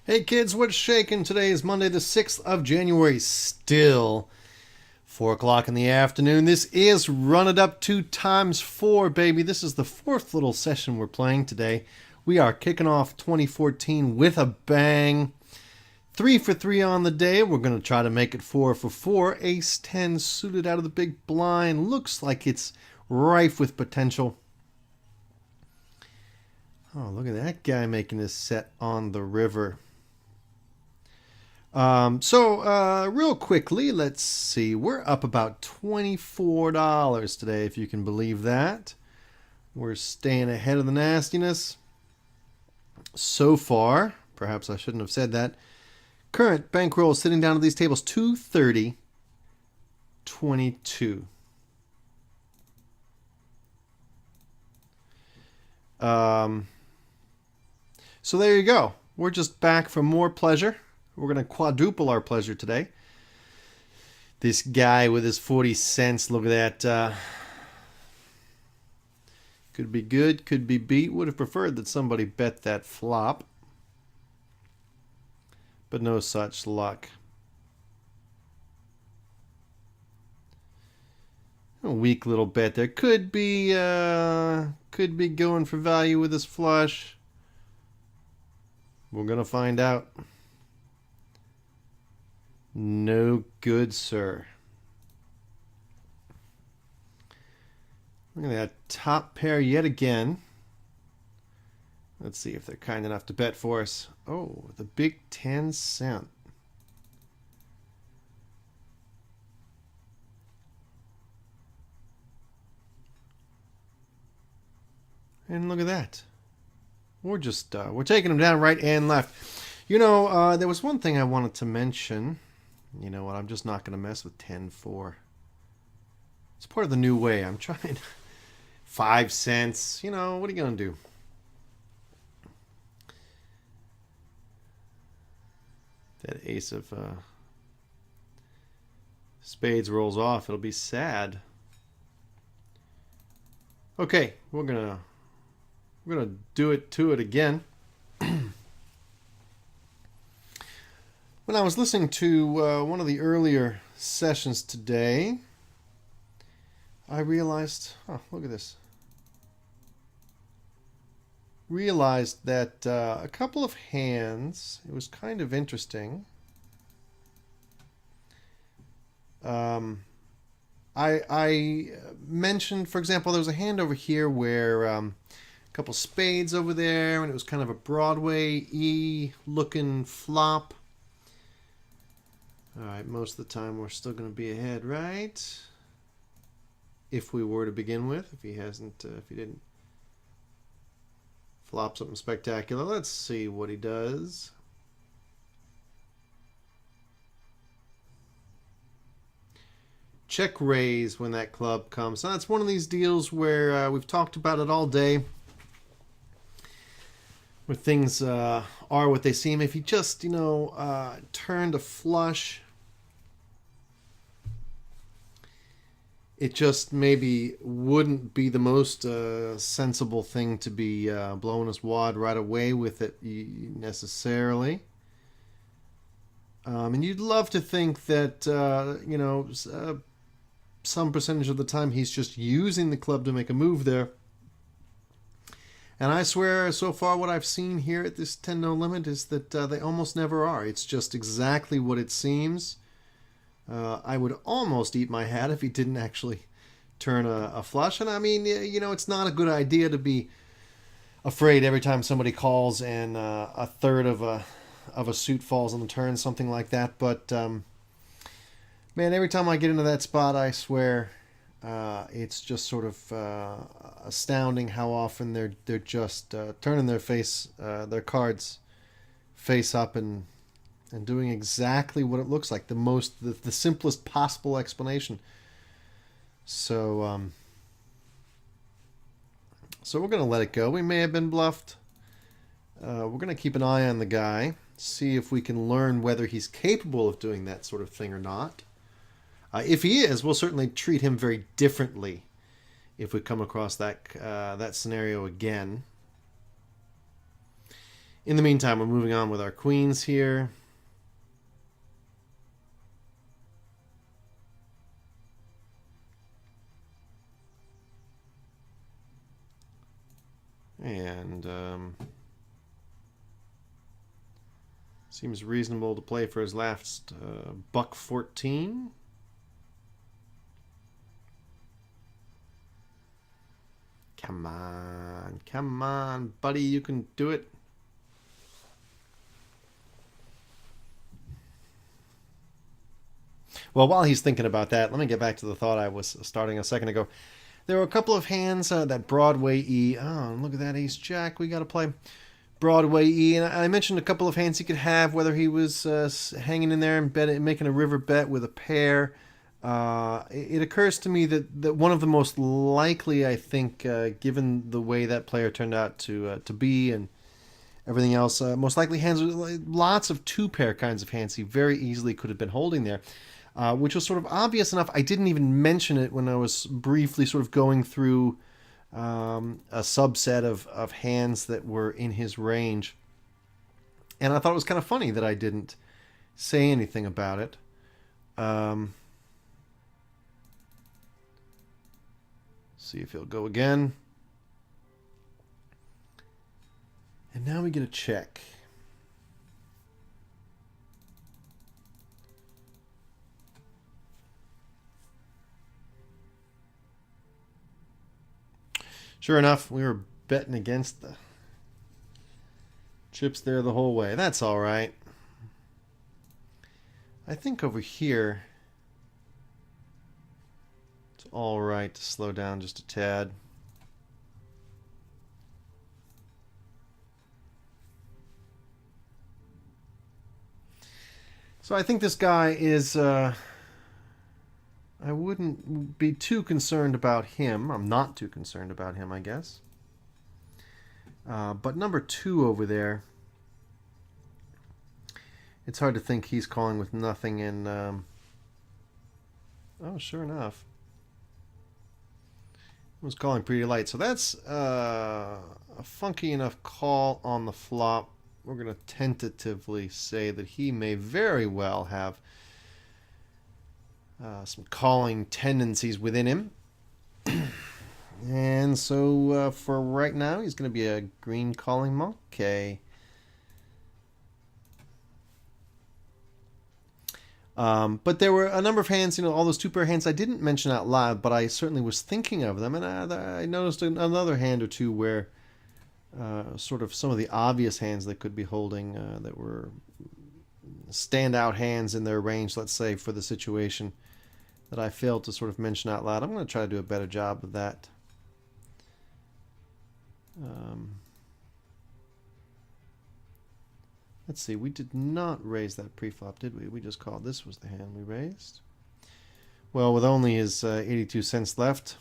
Hey kids, what's shaking? Today is Monday the 6th of January. Still 4 o'clock in the afternoon. This is Run It Up 2 times 4, baby. This is the fourth little session we're playing today. We are kicking off 2014 with a bang. 3 for 3 on the day. We're going to try to make it 4 for 4. Ace 10 suited out of the big blind. Looks like it's rife with potential. Oh, look at that guy making this set on the river. Real quickly, let's see. We're up about $24 today, if you can believe that. We're staying ahead of the nastiness so far. Perhaps I shouldn't have said that. Current bankroll is sitting down at these tables, 230.22. So there you go. We're just back for more pleasure. We're going to quadruple our pleasure today. This guy with his 40 cents, look at that. Could be good, could be beat. Would have preferred that somebody bet that flop. But no such luck. A weak little bet there. Could be going for value with this flush. We're going to find out. No good, sir. Look at that top pair yet again. Let's see if they're kind enough to bet for us. Oh, the big 10 cent. And look at that. We're taking them down right and left. You know, there was one thing I wanted to mention. You know what? I'm just not going to mess with 10-4. It's part of the new way. I'm trying 5 cents. You know, what are you going to do? That ace of spades rolls off. It'll be sad. Okay, we're gonna do it to it again. When I was listening to one of the earlier sessions today, I realized, oh, look at this. Realized that a couple of hands, it was kind of interesting. I mentioned, for example, there was a hand over here where a couple spades over there, and it was kind of a Broadway E looking flop. All right, most of the time we're still going to be ahead, right? If we were to begin with, if he didn't flop something spectacular. Let's see what he does. Check raise when that club comes. Now, that's one of these deals where we've talked about it all day. Where things are what they seem. If he just, turned a flush, it just maybe wouldn't be the most sensible thing to be blowing his wad right away with it necessarily. And you'd love to think that, some percentage of the time he's just using the club to make a move there. And I swear, so far what I've seen here at this 10-no limit is that they almost never are. It's just exactly what it seems. I would almost eat my hat if he didn't actually turn a flush. And I mean, it's not a good idea to be afraid every time somebody calls and a third of a suit falls on the turn, something like that. But, man, every time I get into that spot, I swear it's just sort of astounding how often they're just turning their cards face up and doing exactly what it looks like, the simplest possible explanation. So we're going to let it go. We may have been bluffed. We're going to keep an eye on the guy, see if we can learn whether he's capable of doing that sort of thing or not. If he is, we'll certainly treat him very differently if we come across that scenario again. In the meantime, we're moving on with our queens here. And seems reasonable to play for his last buck 14. Come on, buddy, you can do it. Well, while he's thinking about that, let me get back to the thought I was starting a second ago. There were a couple of hands, that Broadway E. Oh, look at that ace jack. We got to play Broadway E. And I mentioned a couple of hands he could have, whether he was hanging in there and making a river bet with a pair. It occurs to me that one of the most likely, I think, given the way that player turned out to be and everything else, most likely hands, lots of two-pair kinds of hands he very easily could have been holding there. Which was sort of obvious enough. I didn't even mention it when I was briefly sort of going through a subset of hands that were in his range. And I thought it was kind of funny that I didn't say anything about it. See if he'll go again. And now we get a check. Sure enough, we were betting against the chips there the whole way. That's all right. I think over here, it's all right to slow down just a tad. So I think this guy is... I wouldn't be too concerned about him. I'm not too concerned about him, I guess. But number 2 over there, it's hard to think he's calling with nothing. And oh, sure enough, he was calling pretty light. So that's a funky enough call on the flop. We're going to tentatively say that he may very well have some calling tendencies within him. And so for right now, he's going to be a green calling monk. Okay. But there were a number of hands, all those two-pair hands I didn't mention out loud, but I certainly was thinking of them. And I noticed another hand or two where sort of some of the obvious hands they could be holding that were standout hands in their range, let's say, for the situation, that I failed to sort of mention out loud. I'm going to try to do a better job of that. Let's see, we did not raise that preflop, did we? We just called. This was the hand we raised. Well, with only his 82 cents left,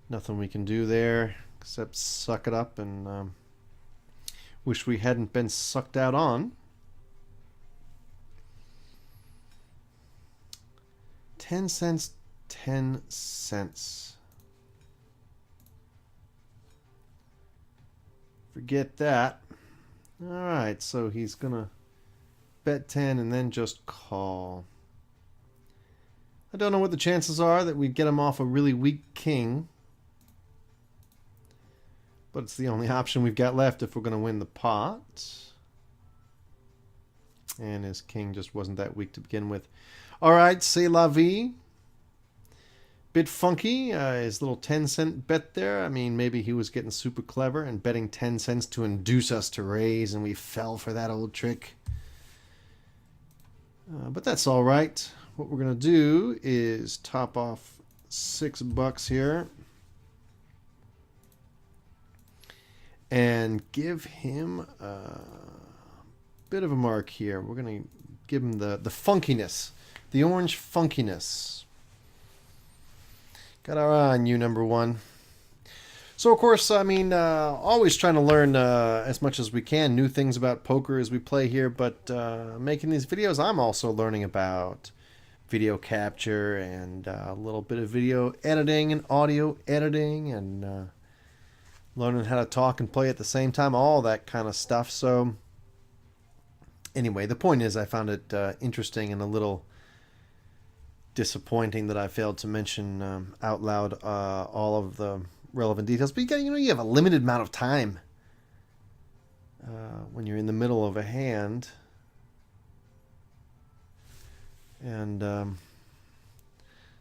nothing we can do there except suck it up and wish we hadn't been sucked out on. 10 cents, 10 cents. Forget that. All right, so he's going to bet 10 and then just call. I don't know what the chances are that we get him off a really weak king, but it's the only option we've got left if we're going to win the pot. And his king just wasn't that weak to begin with. All right, c'est la vie. Bit funky, his little 10-cent bet there. I mean, maybe he was getting super clever and betting 10 cents to induce us to raise, and we fell for that old trick. But that's all right. What we're going to do is top off $6 here and give him a bit of a mark here. We're going to give him the funkiness, the orange funkiness. Got our eye on you, number 1. So, of course, I mean, always trying to learn as much as we can, new things about poker as we play here. But making these videos, I'm also learning about video capture and a little bit of video editing and audio editing and learning how to talk and play at the same time, all that kind of stuff. So anyway, the point is I found it interesting and a little disappointing that I failed to mention out loud all of the relevant details. But you have a limited amount of time when you're in the middle of a hand. And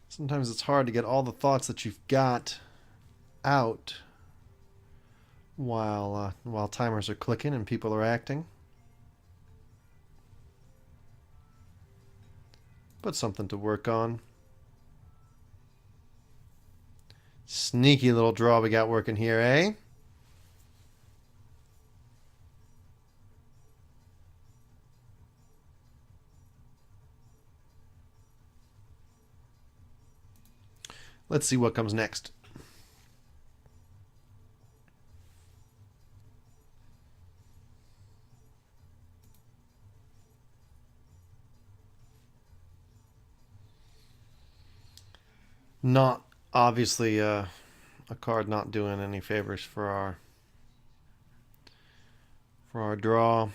sometimes it's hard to get all the thoughts that you've got out while timers are clicking and people are acting. But something to work on. Sneaky little draw we got working here, eh? Let's see what comes next. Not obviously a card not doing any favors for our draw.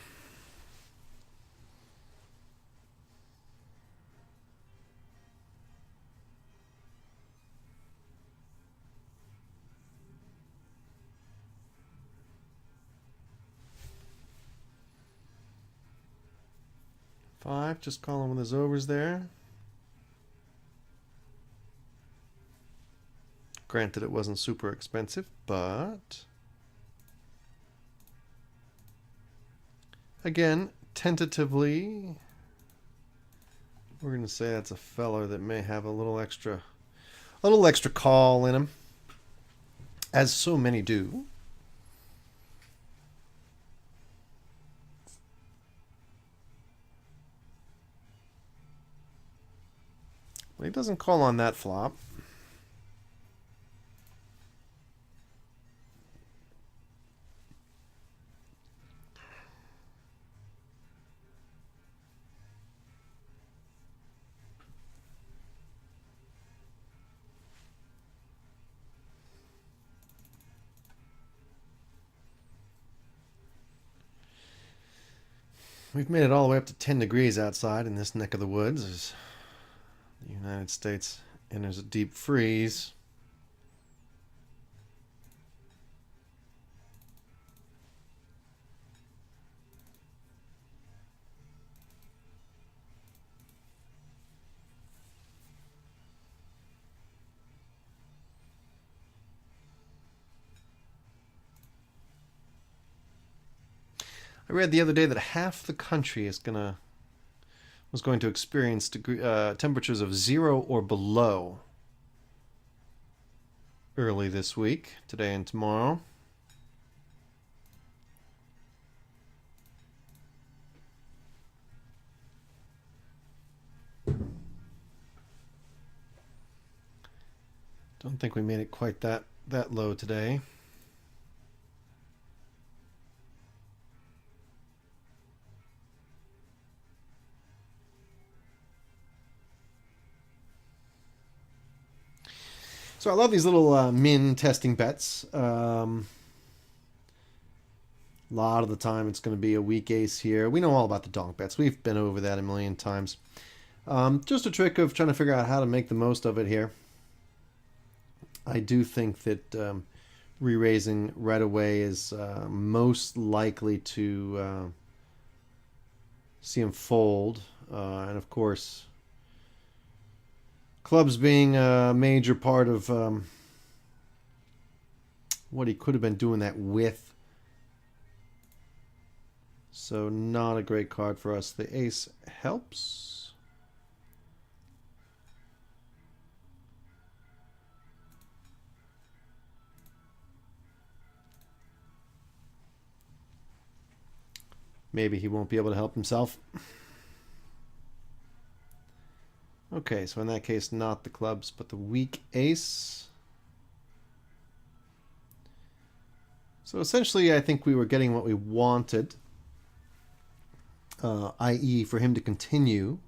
Five, just calling with his overs there. Granted, it wasn't super expensive, but again, tentatively, we're going to say that's a feller that may have a little extra call in him, as so many do. Well, he doesn't call on that flop. We've made it all the way up to 10 degrees outside in this neck of the woods as the United States enters a deep freeze. I read the other day that half the country was going to experience temperatures of 0 or below early this week, today and tomorrow. Don't think we made it quite that low today. So I love these little min testing bets. A lot of the time it's going to be a weak ace here. We know all about the donk bets. We've been over that a million times. Just a trick of trying to figure out how to make the most of it here. I do think that re-raising right away is most likely to see him fold. And of course, clubs being a major part of what he could have been doing that with. So not a great card for us. The ace helps. Maybe he won't be able to help himself. Okay, so in that case, not the clubs, but the weak ace. So essentially, I think we were getting what we wanted, i.e. for him to continue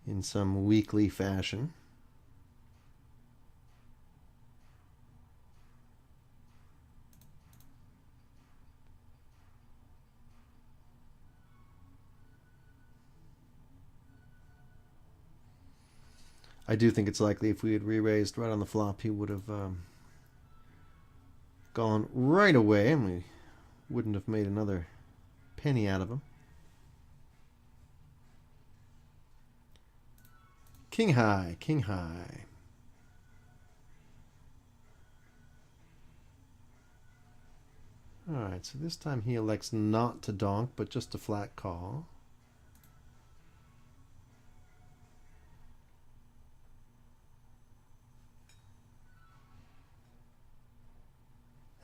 in some weekly fashion. I do think it's likely if we had re-raised right on the flop, he would have gone right away, and we wouldn't have made another penny out of him. King high, king high. Alright, so this time he elects not to donk, but just a flat call.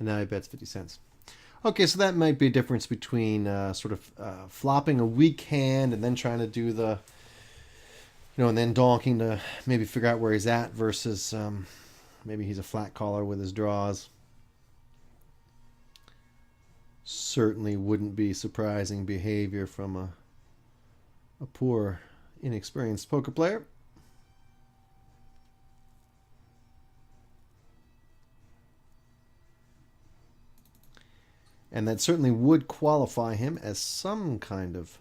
And now he bets 50 cents. Okay, so that might be a difference between flopping a weak hand and then trying to do the, and then donking to maybe figure out where he's at versus maybe he's a flat caller with his draws. Certainly wouldn't be surprising behavior from a poor, inexperienced poker player. And that certainly would qualify him as some kind of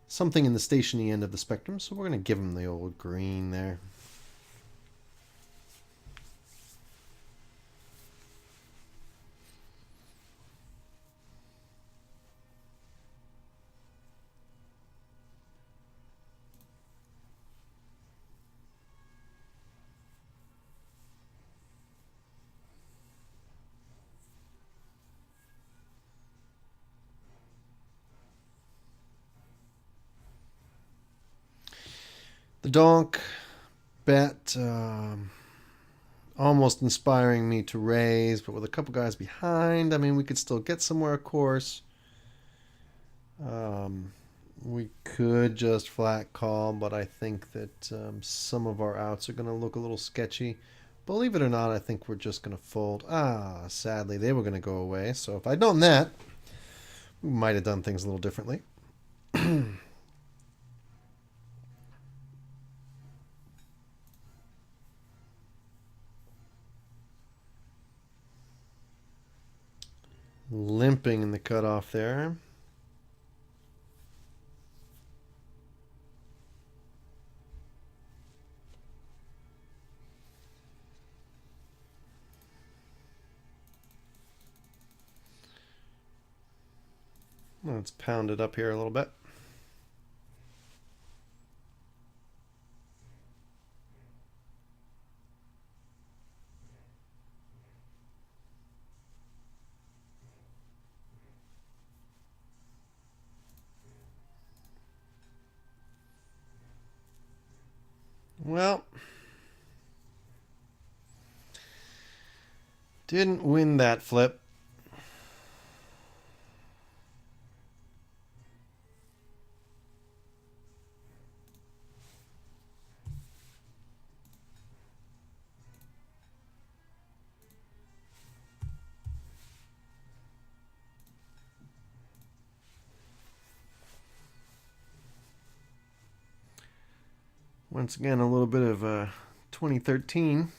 something in the stationy end of the spectrum. So we're going to give him the old green there. The donk bet, almost inspiring me to raise, but with a couple guys behind, I mean, we could still get somewhere, of course. We could just flat call, but I think that some of our outs are going to look a little sketchy. Believe it or not, I think we're just going to fold. Sadly, they were going to go away. So if I'd known that, we might have done things a little differently. Limping in the cutoff there. Let's pound it up here a little bit. Well, didn't win that flip. Once again, a little bit of 2013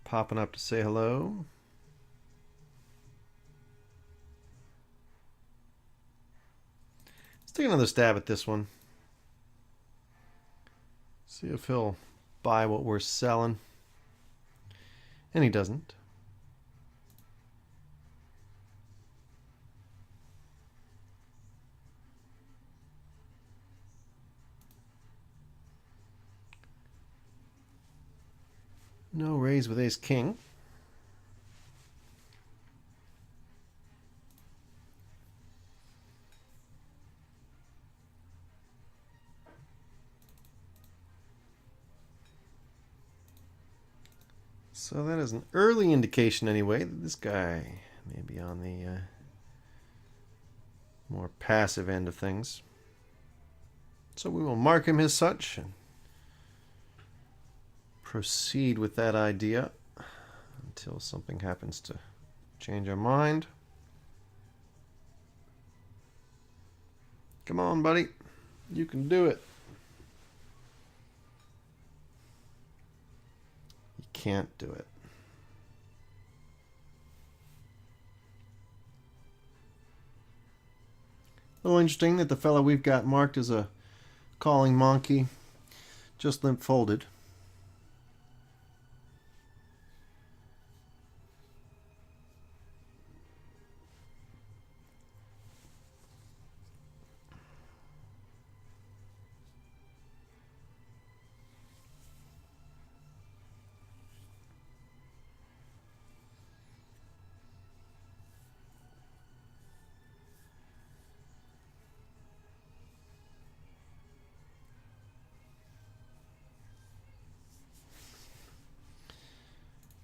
popping up to say hello. Let's take another stab at this one. See if he'll buy what we're selling. And he doesn't. No raise with ace king. So that is an early indication anyway that this guy may be on the more passive end of things. So we will mark him as such and proceed with that idea until something happens to change our mind. Come on, buddy. You can do it. You can't do it. A little interesting that the fellow we've got marked as a calling monkey. Just limp folded.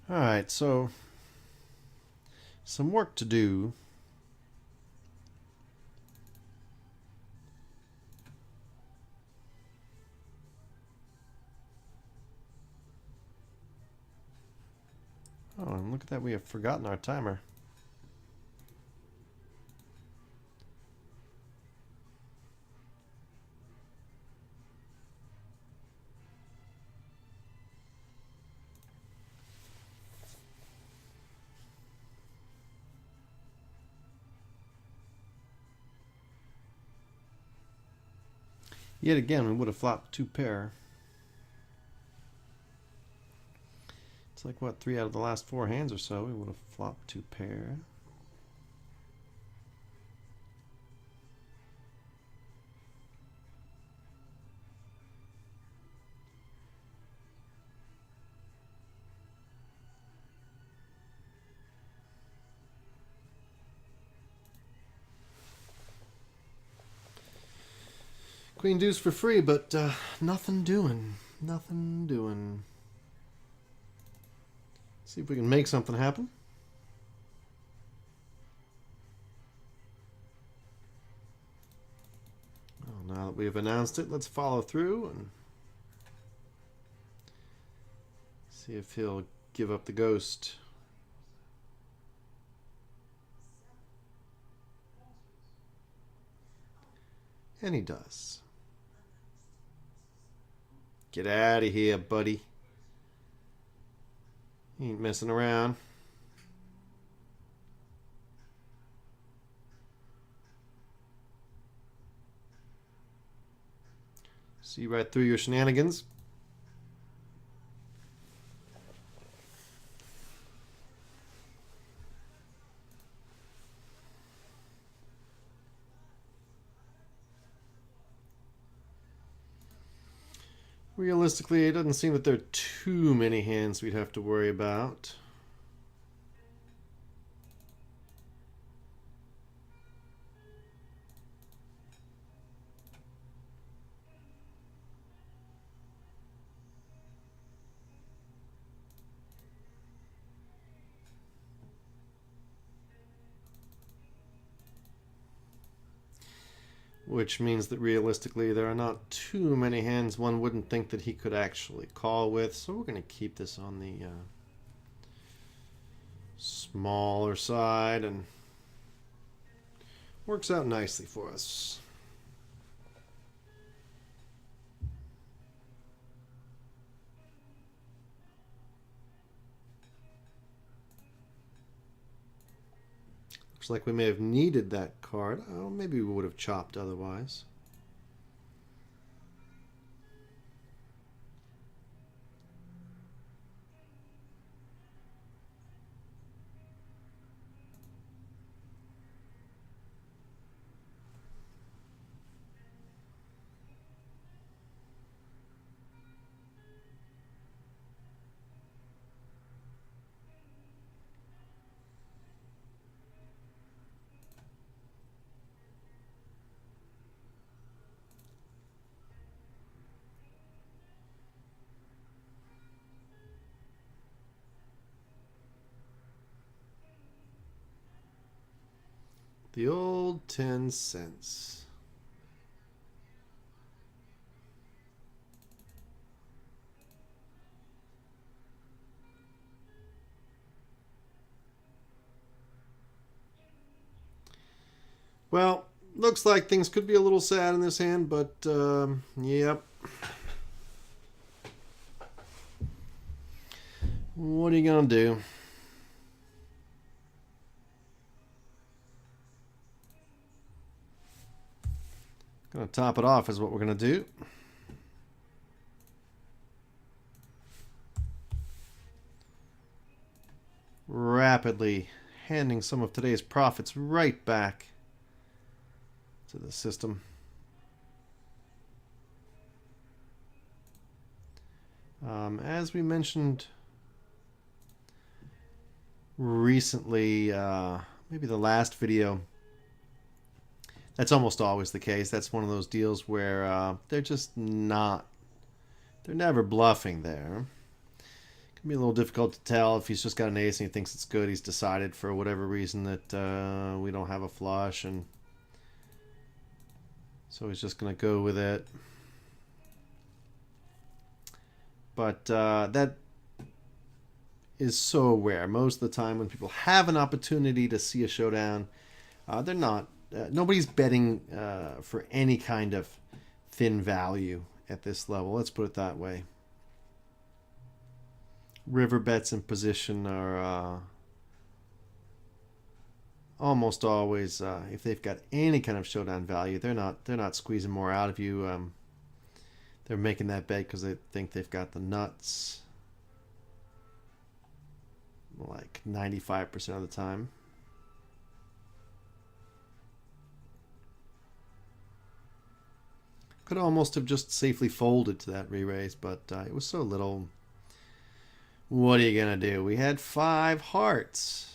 All right, so some work to do. Oh, and look at that, we have forgotten our timer. Yet again, we would have flopped 2 pair. It's like, what, 3 out of the last 4 hands or so, we would have flopped 2 pair. Queen deuce for free, but nothing doing. Nothing doing. See if we can make something happen. Well, now that we've announced it, let's follow through and see if he'll give up the ghost. And he does. Get out of here, buddy. He ain't messing around. See right through your shenanigans. Realistically, it doesn't seem that there are too many hands we'd have to worry about. Which means that realistically there are not too many hands one wouldn't think that he could actually call with. So we're going to keep this on the smaller side, and works out nicely for us. Looks like we may have needed that card. Oh, maybe we would have chopped otherwise. The old 10 cents. Well, looks like things could be a little sad in this hand, but yep. What are you gonna do? Gonna top it off is what we're gonna do. Rapidly handing some of today's profits right back to the system. As we mentioned recently, maybe the last video, that's almost always the case. That's one of those deals where they're just not, they're never bluffing there. It can be a little difficult to tell if he's just got an ace and he thinks it's good. He's decided for whatever reason that we don't have a flush, and so he's just going to go with it. But that is so rare. Most of the time when people have an opportunity to see a showdown, they're not, nobody's betting for any kind of thin value at this level. Let's put it that way. River bets in position are almost always, if they've got any kind of showdown value, they're not squeezing more out of you. They're making that bet because they think they've got the nuts, like 95% of the time. Could almost have just safely folded to that re-raise, but it was so little. What are you going to do? We had 5 hearts.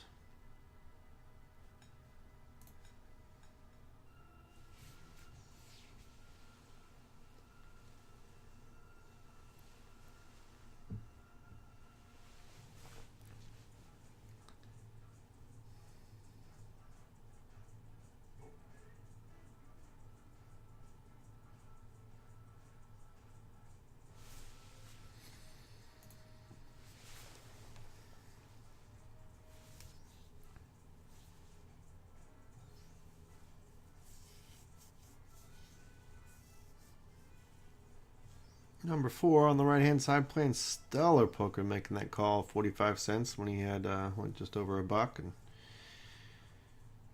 Number 4 on the right-hand side playing stellar poker, making that call 45 cents when he had went just over $1,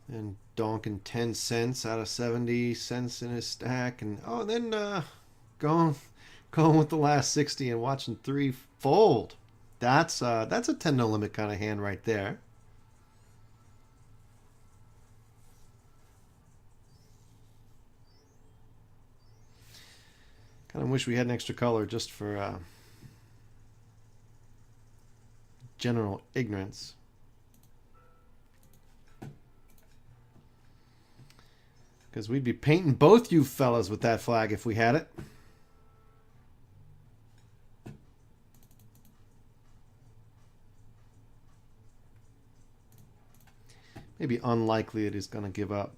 and donking 10 cents out of 70 cents in his stack, and then going with the last 60 and watching 3 fold. That's a 10 no limit kind of hand right there. I wish we had an extra color just for general ignorance. Because we'd be painting both you fellas with that flag if we had it. Maybe unlikely that he's going to give up.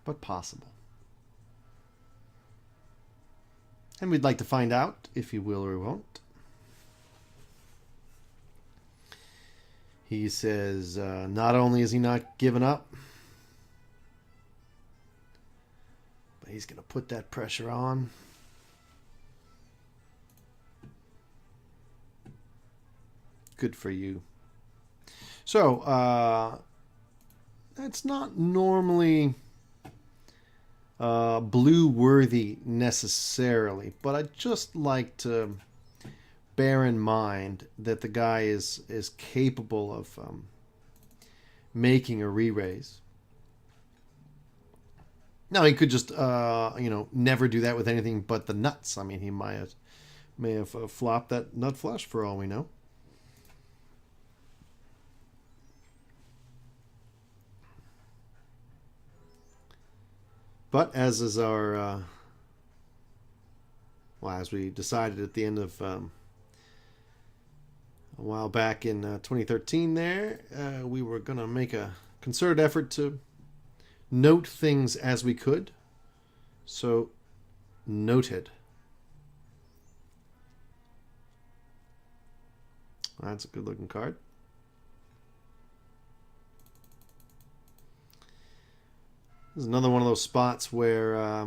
But possible. And we'd like to find out if he will or won't. He says not only is he not giving up, but he's going to put that pressure on. Good for you. So, that's not normally blue worthy necessarily, but I'd just like to bear in mind that the guy is capable of making a re-raise. Now he could just never do that with anything but the nuts. I mean, he may have flopped that nut flush for all we know. But as is our, as we decided at the end of a while back in 2013 there, we were going to make a concerted effort to note things as we could. So, noted. That's a good looking card. This is another one of those spots where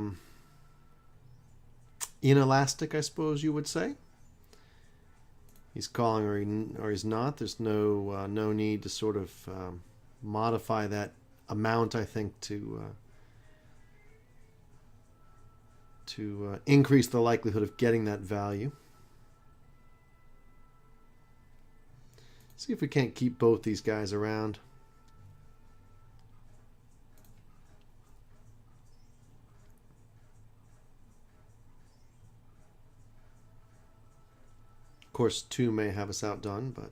inelastic, I suppose you would say. he's calling or he's not. There's no need to sort of modify that amount, I think, to increase the likelihood of getting that value. See if we can't keep both these guys around. Of course, 2 may have us outdone, but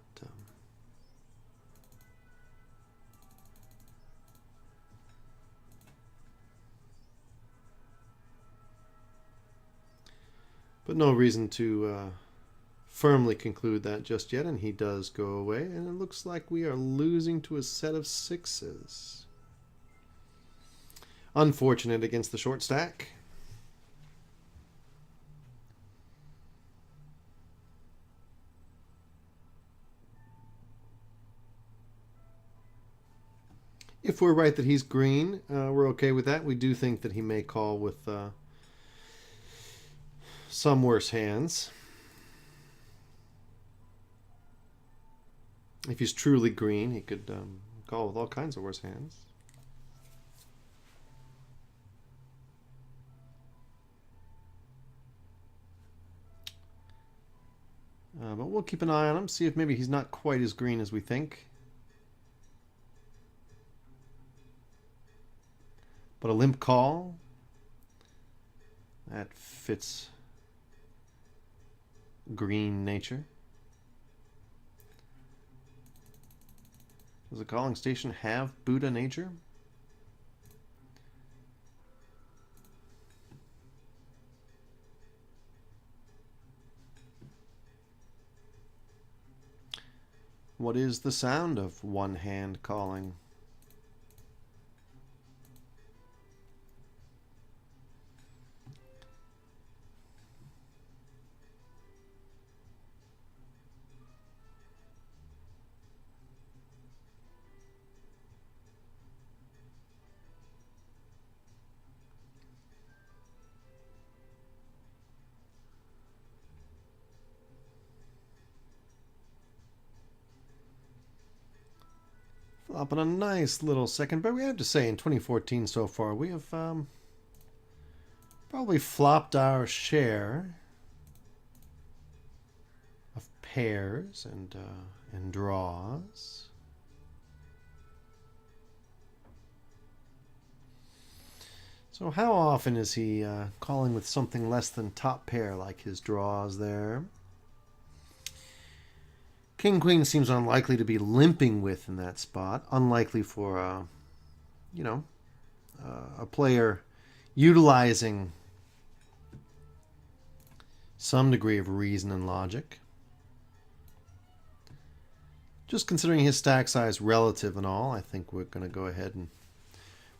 no reason to firmly conclude that just yet, and he does go away, and it looks like we are losing to a set of 6s. Unfortunate against the short stack. If we're right that he's green, we're okay with that. We do think that he may call with some worse hands. If he's truly green, he could call with all kinds of worse hands. But we'll keep an eye on him, see if maybe he's not quite as green as we think. But a limp call, that fits green nature. Does the calling station have Buddha nature? What is the sound of one hand calling? Flopping a nice little second, but we have to say in 2014 so far, we have probably flopped our share of pairs and draws. So how often is he calling with something less than top pair, like his draws there? King Queen seems unlikely to be limping with in that spot. Unlikely for a player utilizing some degree of reason and logic. Just considering his stack size relative and all, I think we're going to go ahead and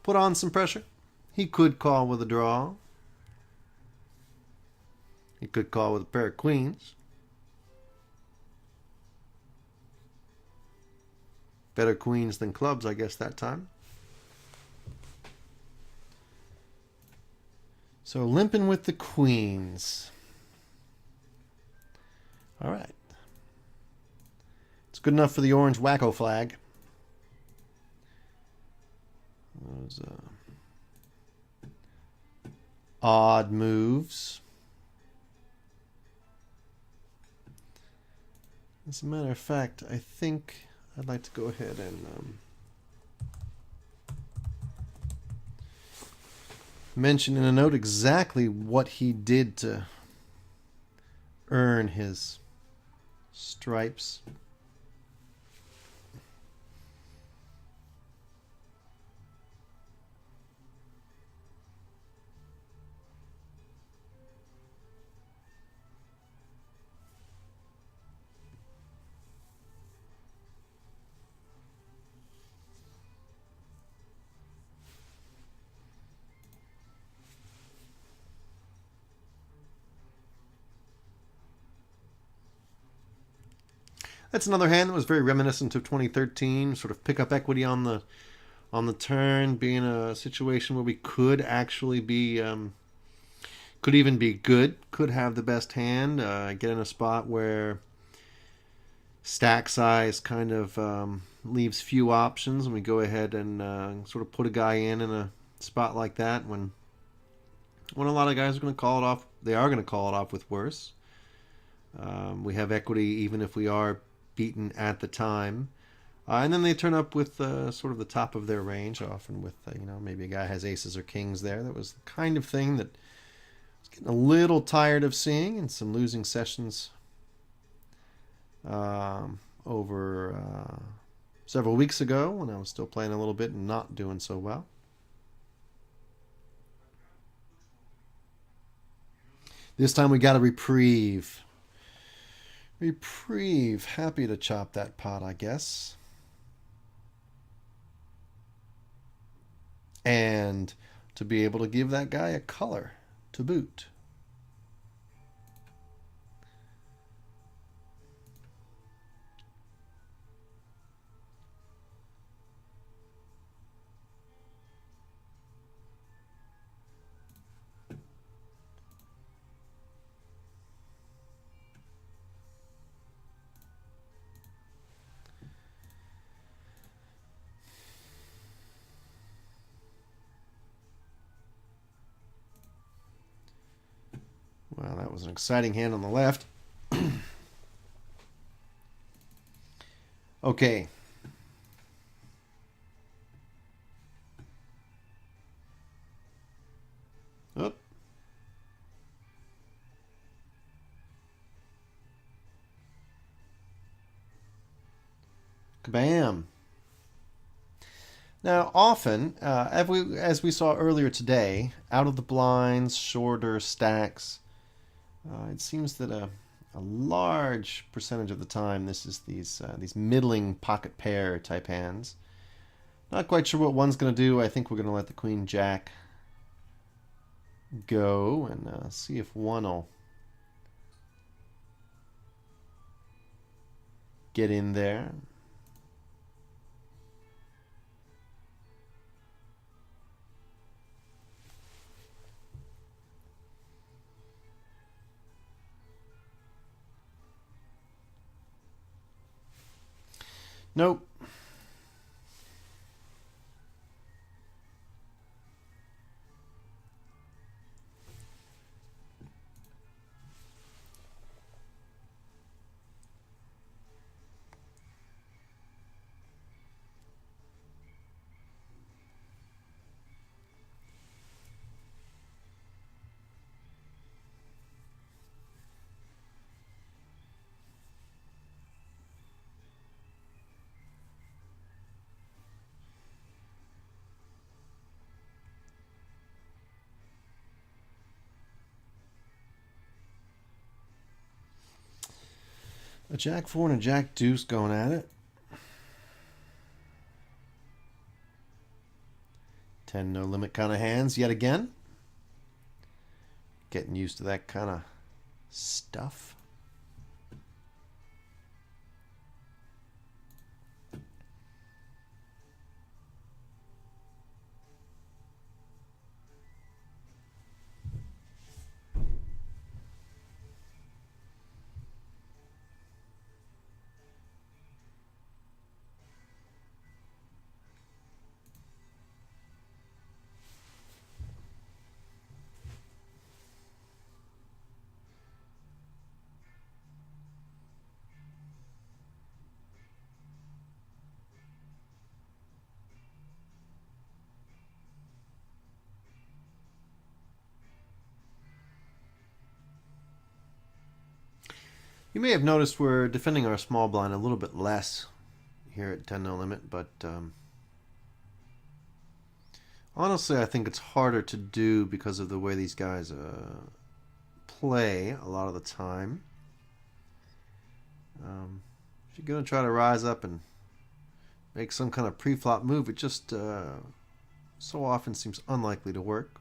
put on some pressure. He could call with a draw. He could call with a pair of queens. Better queens than clubs, I guess, that time. So limping with the queens. All right. It's good enough for the orange wacko flag. Those odd moves. As a matter of fact, I think I'd like to go ahead and mention in a note exactly what he did to earn his stripes. That's another hand that was very reminiscent of 2013. Sort of pick up equity on the turn, being a situation where we could actually be, could even be good, could have the best hand, get in a spot where stack size kind of leaves few options, and we go ahead and sort of put a guy in a spot like that when a lot of guys are going to call it off. They are going to call it off with worse. We have equity even if we are beaten at the time. And then they turn up with sort of the top of their range, often with, maybe a guy has aces or kings there. That was the kind of thing that I was getting a little tired of seeing in some losing sessions over several weeks ago when I was still playing a little bit and not doing so well. This time we got a reprieve. Reprieve. Happy to chop that pot, I guess. And to be able to give that guy a color to boot. Well, that was an exciting hand on the left. Okay. Oop. Kabam. Now, often, as we saw earlier today, out of the blinds, shorter stacks, it seems that a large percentage of the time this is these middling pocket pair type hands. Not quite sure what one's going to do. I think we're going to let the Queen Jack go and see if one will get in there. Nope. A Jack 4 and a Jack Deuce going at it. 10 no limit kind of hands yet again. Getting used to that kind of stuff. You may have noticed we're defending our small blind a little bit less here at 10 no limit, but honestly I think it's harder to do because of the way these guys play a lot of the time. If you're going to try to rise up and make some kind of pre-flop move, it just so often seems unlikely to work.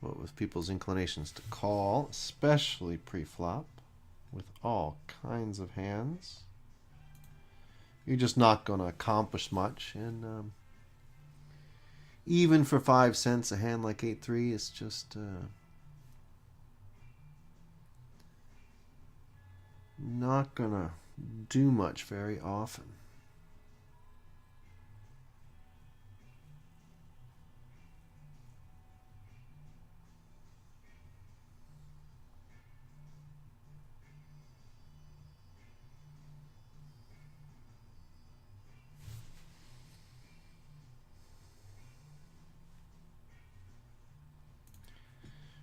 What with people's inclinations to call, especially pre-flop, with all kinds of hands, you're just not going to accomplish much. And even for 5 cents, a hand like 8-3 is just not gonna do much very often.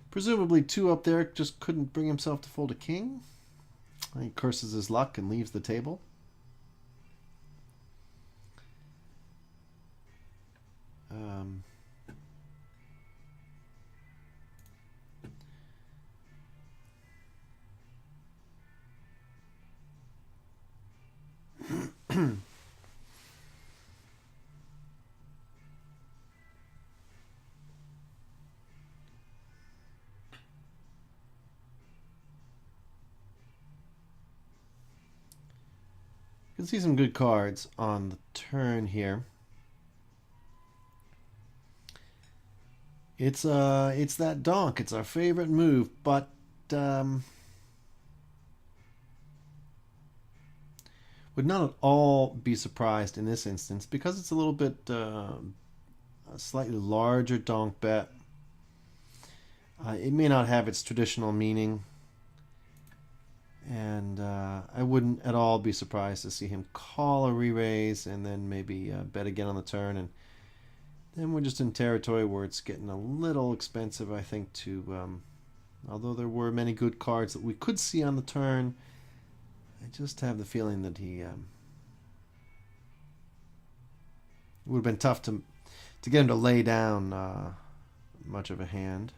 Presumably 2 up there just couldn't bring himself to fold a king. He curses his luck and leaves the table. You can see some good cards on the turn here. It's that donk. It's our favorite move, but would not at all be surprised in this instance because it's a little bit a slightly larger donk bet. It may not have its traditional meaning. And I wouldn't at all be surprised to see him call a re-raise and then maybe bet again on the turn. And then we're just in territory where it's getting a little expensive, I think, to... although there were many good cards that we could see on the turn, I just have the feeling that he... it would have been tough to get him to lay down much of a hand.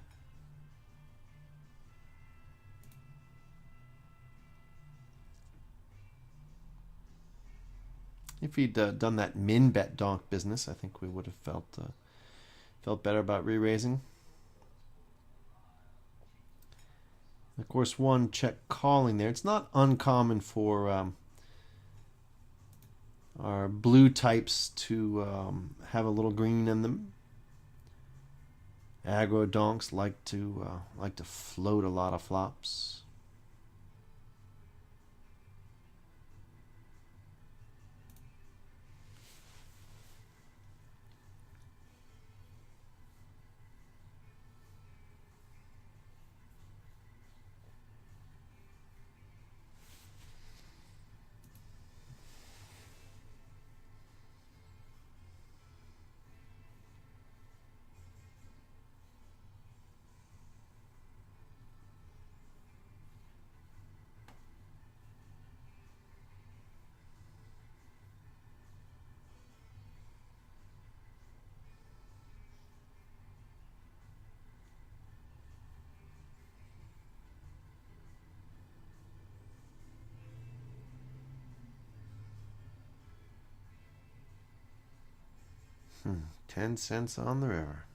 If he'd done that min bet donk business, I think we would have felt better about re-raising. Of course, 1 check calling there. It's not uncommon for our blue types to have a little green in them. Aggro donks like to float a lot of flops. Hmm, 10 cents on the river.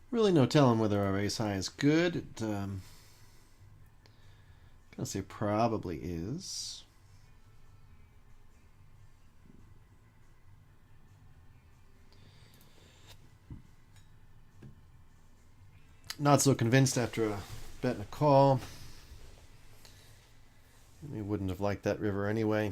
Really no telling whether our ace high is good. It, gonna say probably is. Not so convinced after a bet and a call. We wouldn't have liked that river anyway.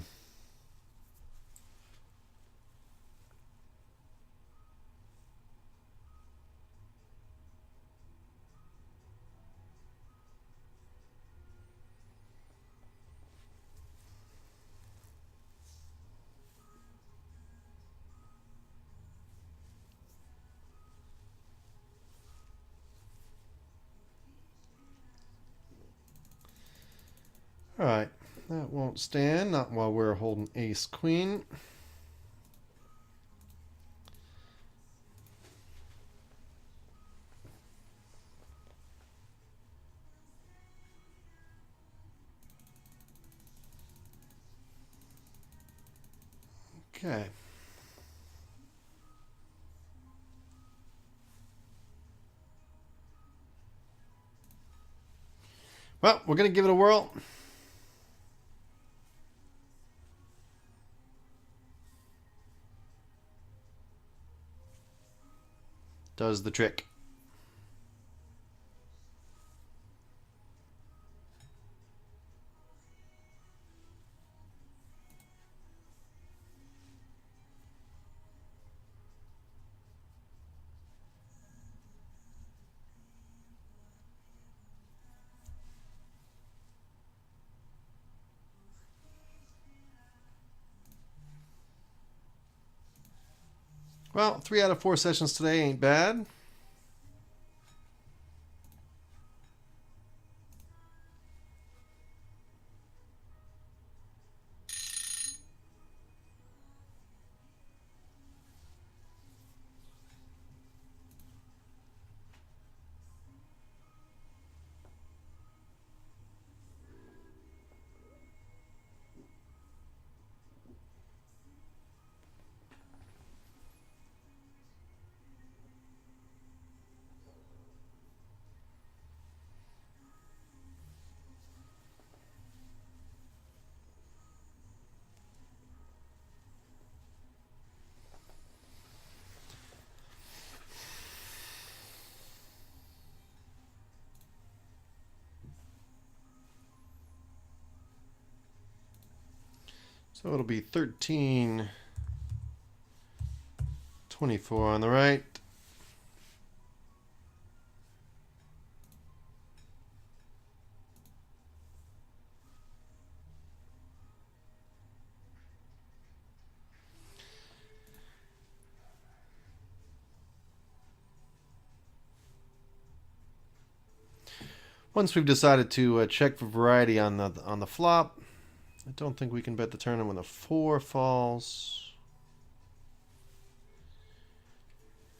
Alright, that won't stand, not while we're holding ace-queen. Okay. Well, we're going to give it a whirl. Does the trick. Well, 3 out of 4 sessions today ain't bad. So it'll be 13.24 on the right. Once we've decided to check for variety on the flop, I don't think we can bet the turn when the 4 falls,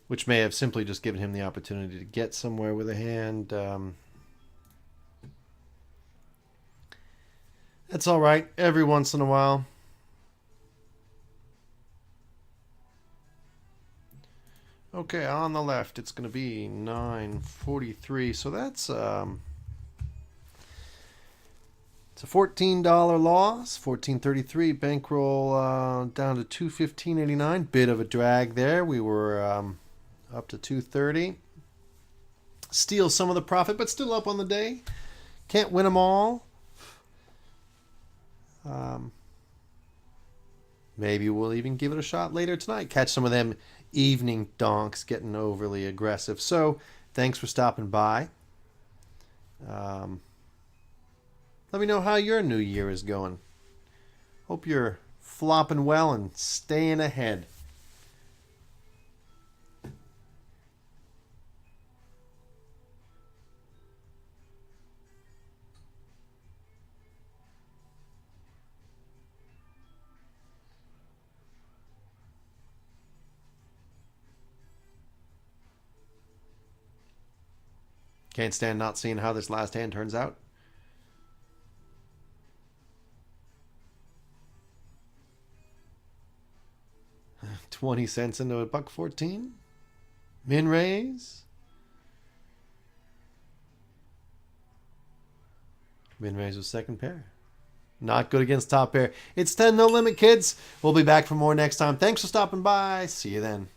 which may have simply just given him the opportunity to get somewhere with a hand. That's all right every once in a while. Okay, on the left, it's going to be 9.43, so that's it's a $14 loss, $14.33. Bankroll down to $215.89. Bit of a drag there. We were up to $230. Steal some of the profit, but still up on the day. Can't win them all. Maybe we'll even give it a shot later tonight. Catch some of them evening donks getting overly aggressive. So, thanks for stopping by. Let me know how your new year is going. Hope you're flopping well and staying ahead. Can't stand not seeing how this last hand turns out. 20 cents into a $1.14. Min raise. Min raise with second pair. Not good against top pair. It's 10 no limit, kids. We'll be back for more next time. Thanks for stopping by. See you then.